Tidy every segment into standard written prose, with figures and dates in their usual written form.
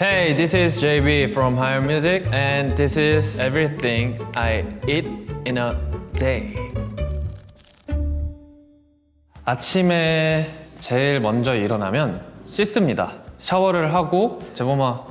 Hey, this is JB from Higher Music, and this is everything I eat in a day. 아침에 제일 먼저 일어나면 씻습니다. 샤워를 하고 재범아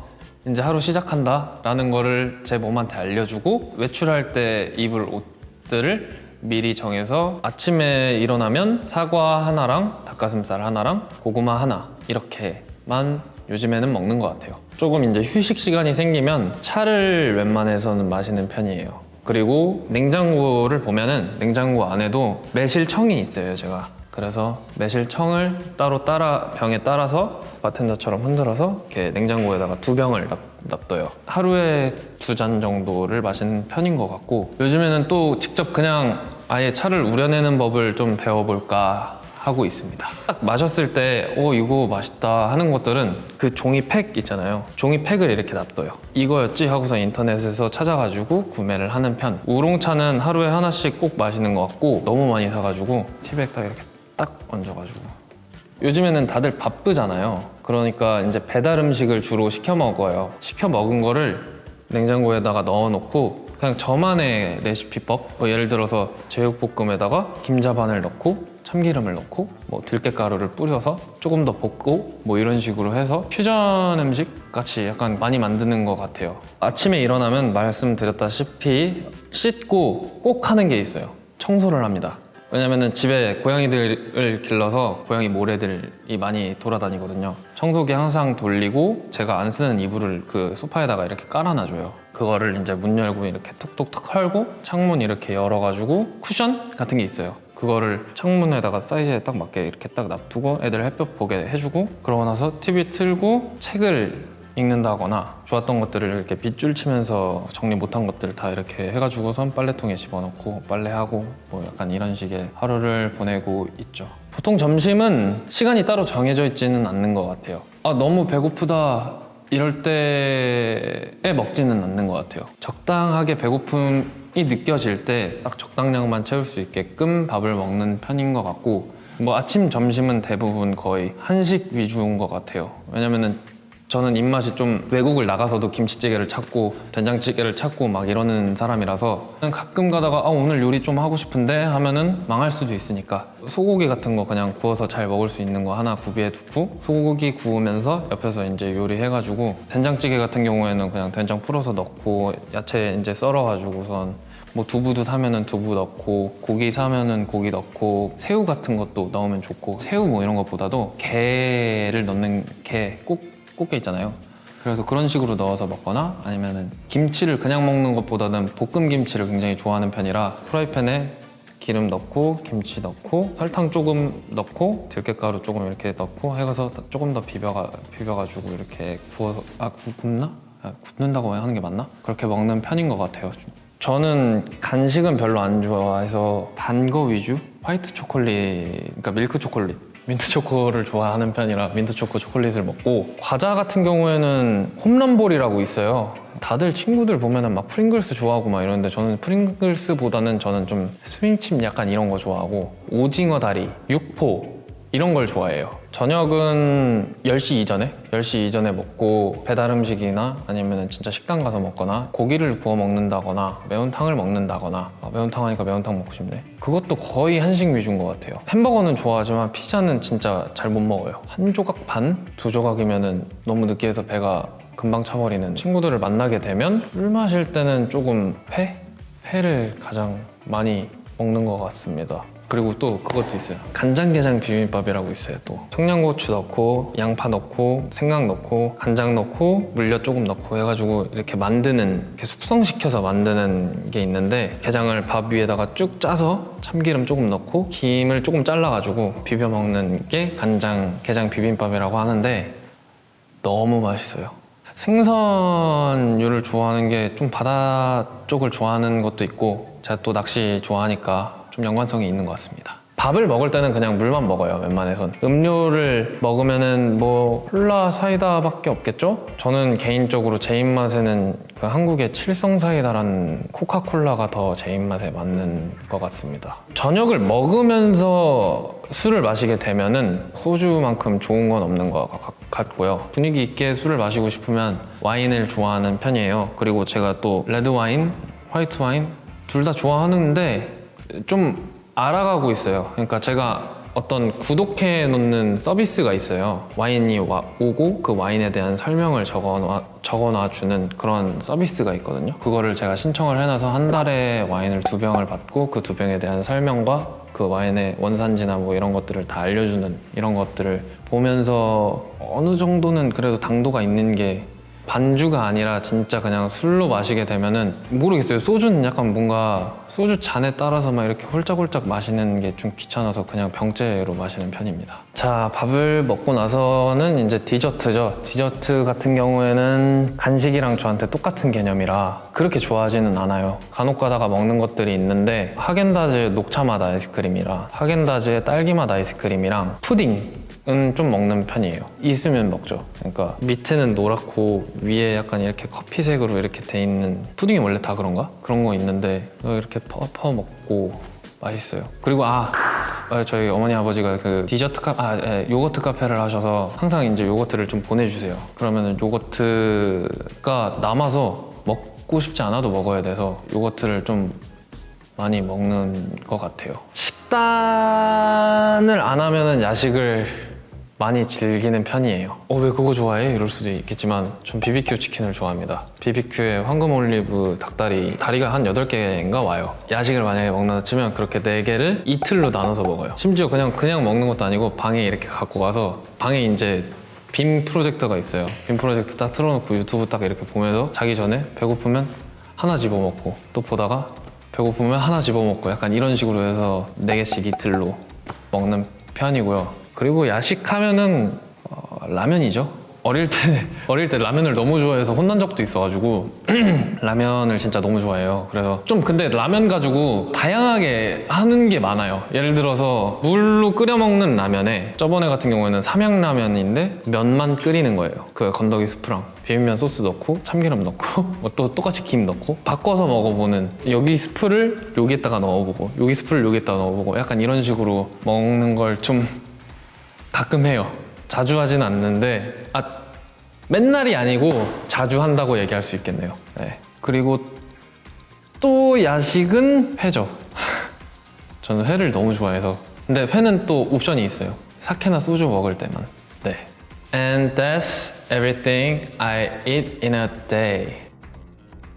이제 하루 시작한다 라는 거를 제 몸한테 알려주고 외출할 때 입을 옷들을 미리 정해서 아침에 일어나면 사과 하나랑 닭가슴살 하나랑 고구마 하나 이렇게만 요즘에는 먹는 것 같아요. 조금 이제 휴식 시간이 생기면 차를 웬만해서는 마시는 편이에요. 그리고 냉장고를 보면은 냉장고 안에도 매실청이 있어요, 제가. 그래서 매실청을 따로 병에 따라서 바텐더처럼 흔들어서 이렇게 냉장고에다가 2병을 놔둬요. 하루에 2잔 정도를 마시는 편인 것 같고, 요즘에는 또 직접 그냥 아예 차를 우려내는 법을 좀 배워볼까 하고 있습니다. 딱 마셨을 때 이거 맛있다 하는 것들은 그 종이 팩 있잖아요. 종이 팩을 이렇게 놔둬요. 이거였지 하고서 인터넷에서 찾아가지고 구매를 하는 편. 우롱차는 하루에 하나씩 꼭 마시는 것 같고, 너무 많이 사가지고 티백 딱 이렇게 딱 얹어가지고. 요즘에는 다들 바쁘잖아요. 그러니까 이제 배달 음식을 주로 시켜 먹어요. 시켜 먹은 거를 냉장고에다가 넣어놓고 그냥 저만의 레시피법, 예를 들어서 제육볶음에다가 김자반을 넣고 참기름을 넣고 들깨가루를 뿌려서 조금 더 볶고 이런 식으로 해서 퓨전 음식 같이 약간 많이 만드는 것 같아요. 아침에 일어나면 말씀드렸다시피 씻고 꼭 하는 게 있어요. 청소를 합니다. 왜냐면은 집에 고양이들을 길러서 고양이 모래들이 많이 돌아다니거든요. 청소기 항상 돌리고 제가 안 쓰는 이불을 그 소파에다가 이렇게 깔아놔줘요. 그거를 이제 문 열고 이렇게 톡톡톡 헐고 창문 이렇게 열어가지고 쿠션 같은 게 있어요. 그거를 창문에다가 사이즈에 딱 맞게 이렇게 딱 놔두고 애들 햇볕 보게 해주고, 그러고 나서 TV 틀고 책을 읽는다거나 좋았던 것들을 이렇게 빗줄 치면서 정리 못한 것들 다 이렇게 해가지고선 빨래통에 집어넣고 빨래하고 약간 이런 식의 하루를 보내고 있죠. 보통 점심은 시간이 따로 정해져 있지는 않는 것 같아요. 너무 배고프다 이럴 때에 먹지는 않는 것 같아요. 적당하게 배고픔이 느껴질 때 딱 적당량만 채울 수 있게끔 밥을 먹는 편인 것 같고, 아침, 점심은 대부분 거의 한식 위주인 것 같아요. 왜냐면은 저는 입맛이 좀 외국을 나가서도 김치찌개를 찾고 된장찌개를 찾고 막 이러는 사람이라서 가끔 가다가 오늘 요리 좀 하고 싶은데 하면은 망할 수도 있으니까 소고기 같은 거 그냥 구워서 잘 먹을 수 있는 거 하나 구비해 두고, 소고기 구우면서 옆에서 이제 요리해가지고, 된장찌개 같은 경우에는 그냥 된장 풀어서 넣고 야채 이제 썰어가지고선 두부도 사면은 두부 넣고, 고기 사면은 고기 넣고, 새우 같은 것도 넣으면 좋고, 새우 이런 것보다도 게를 넣는 게 꽃게 있잖아요. 그래서 그런 식으로 넣어서 먹거나, 아니면은 김치를 그냥 먹는 것보다는 볶음 김치를 굉장히 좋아하는 편이라 프라이팬에 기름 넣고 김치 넣고 설탕 조금 넣고 들깨가루 조금 이렇게 넣고 해서 조금 더 비벼가지고 이렇게 구워서 굽나? 굽는다고 하는 게 맞나? 그렇게 먹는 편인 것 같아요. 저는 간식은 별로 안 좋아해서 단 거 위주? 화이트 초콜릿, 그러니까 밀크 초콜릿, 민트 초코를 좋아하는 편이라 민트 초코 초콜릿을 먹고, 과자 같은 경우에는 홈런볼이라고 있어요. 다들 친구들 보면은 막 프링글스 좋아하고 막 이러는데, 저는 프링글스보다는 저는 좀 스윙칩 약간 이런 거 좋아하고, 오징어 다리, 육포 이런 걸 좋아해요. 저녁은 10시 이전에 먹고, 배달 음식이나 아니면 진짜 식당 가서 먹거나 고기를 구워 먹는다거나 매운탕을 먹는다거나, 매운탕 하니까 매운탕 먹고 싶네. 그것도 거의 한식 위주인 것 같아요. 햄버거는 좋아하지만 피자는 진짜 잘 못 먹어요. 한 조각 반? 2조각이면은 너무 느끼해서 배가 금방 차버리는. 친구들을 만나게 되면 술 마실 때는 조금 회를 가장 많이 먹는 것 같습니다. 그리고 또 그것도 있어요. 간장게장 비빔밥이라고 있어요. 또 청양고추 넣고 양파 넣고 생강 넣고 간장 넣고 물엿 조금 넣고 해가지고 이렇게 만드는, 이렇게 숙성시켜서 만드는 게 있는데, 게장을 밥 위에다가 쭉 짜서 참기름 조금 넣고 김을 조금 잘라가지고 비벼 먹는 게 간장게장 비빔밥이라고 하는데, 너무 맛있어요. 생선류를 좋아하는 게 좀 바다 쪽을 좋아하는 것도 있고, 제가 또 낚시 좋아하니까 좀 연관성이 있는 것 같습니다. 밥을 먹을 때는 그냥 물만 먹어요, 웬만해선. 음료를 먹으면은 뭐 콜라, 사이다밖에 없겠죠? 저는 개인적으로 제 입맛에는 그 한국의 칠성사이다라는 코카콜라가 더 제 입맛에 맞는 것 같습니다. 저녁을 먹으면서 술을 마시게 되면은 소주만큼 좋은 건 없는 것 같고요. 분위기 있게 술을 마시고 싶으면 와인을 좋아하는 편이에요. 그리고 제가 또 레드 와인, 화이트 와인 둘 다 좋아하는데 좀 알아가고 있어요. 그러니까 제가 어떤 구독해 놓는 서비스가 있어요. 와인이 오고 그 와인에 대한 설명을 적어놔 주는 그런 서비스가 있거든요. 그거를 제가 신청을 해놔서 한 달에 와인을 2병을 받고 그 2병에 대한 설명과 그 와인의 원산지나 뭐 이런 것들을 다 알려주는 이런 것들을 보면서 어느 정도는 그래도 당도가 있는 게 반주가 아니라 진짜 그냥 술로 마시게 되면은 모르겠어요. 소주는 약간 뭔가 소주 잔에 따라서 막 이렇게 홀짝홀짝 마시는 게 좀 귀찮아서 그냥 병째로 마시는 편입니다. 자, 밥을 먹고 나서는 이제 디저트죠. 디저트 같은 경우에는 간식이랑 저한테 똑같은 개념이라 그렇게 좋아하지는 않아요. 간혹 가다가 먹는 것들이 있는데 하겐다즈 녹차맛 아이스크림이랑 하겐다즈의 딸기맛 아이스크림이랑 푸딩 은 좀 먹는 편이에요. 있으면 먹죠. 그러니까 밑에는 노랗고 위에 약간 이렇게 커피색으로 이렇게 돼 있는 푸딩이 원래 다 그런가? 그런 거 있는데 이렇게 퍼 먹고 맛있어요. 그리고 저희 어머니 아버지가 그 요거트 카페를 하셔서 항상 이제 요거트를 좀 보내주세요. 그러면은 요거트가 남아서 먹고 싶지 않아도 먹어야 돼서 요거트를 좀 많이 먹는 것 같아요. 식단을 안 하면은 야식을 많이 즐기는 편이에요. 왜 그거 좋아해? 이럴 수도 있겠지만 전 BBQ 치킨을 좋아합니다. BBQ에 황금 올리브 다리가 한 8개인가 와요. 야식을 만약에 먹는다 치면 그렇게 4개를 이틀로 나눠서 먹어요. 심지어 그냥 먹는 것도 아니고 방에 이렇게 갖고 가서 방에 이제 빔 프로젝터가 있어요. 빔 프로젝터 딱 틀어놓고 유튜브 딱 이렇게 보면서 자기 전에 배고프면 하나 집어먹고 또 보다가 배고프면 하나 집어먹고 약간 이런 식으로 해서 4개씩 이틀로 먹는 편이고요. 그리고 야식하면은 라면이죠. 어릴 때 라면을 너무 좋아해서 혼난 적도 있어가지고 라면을 진짜 너무 좋아해요. 그래서 좀 근데 라면 가지고 다양하게 하는 게 많아요. 예를 들어서 물로 끓여 먹는 라면에 저번에 같은 경우에는 삼양라면인데 면만 끓이는 거예요. 그 건더기 스프랑 비빔면 소스 넣고 참기름 넣고 또 똑같이 김 넣고 바꿔서 먹어보는, 여기 스프를 여기에다가 넣어보고 여기 스프를 여기에다가 넣어보고 약간 이런 식으로 먹는 걸 좀 가끔 해요. 자주 하진 않는데 맨날이 아니고 자주 한다고 얘기할 수 있겠네요. 네. 그리고 또 야식은 회죠. 저는 회를 너무 좋아해서. 근데 회는 또 옵션이 있어요. 사케나 소주 먹을 때만. 네. And that's everything I eat in a day.